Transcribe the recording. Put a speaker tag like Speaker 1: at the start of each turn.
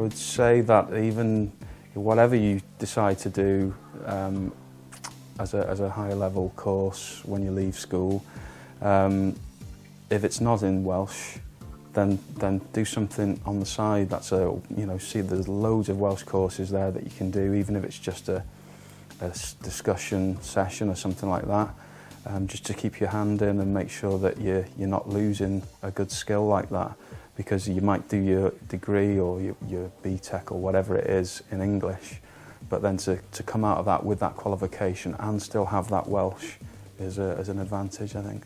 Speaker 1: would say that even whatever you decide to do as a higher level course when you leave school, if it's not in Welsh, then do something on the side. That's see, there's loads of Welsh courses there that you can do, even if it's just a discussion session or something like that, just to keep your hand in and make sure that you're not losing a good skill like that, because you might do your degree or your BTEC or whatever it is in English, but then to come out of that with that qualification and still have that Welsh is an advantage, I think.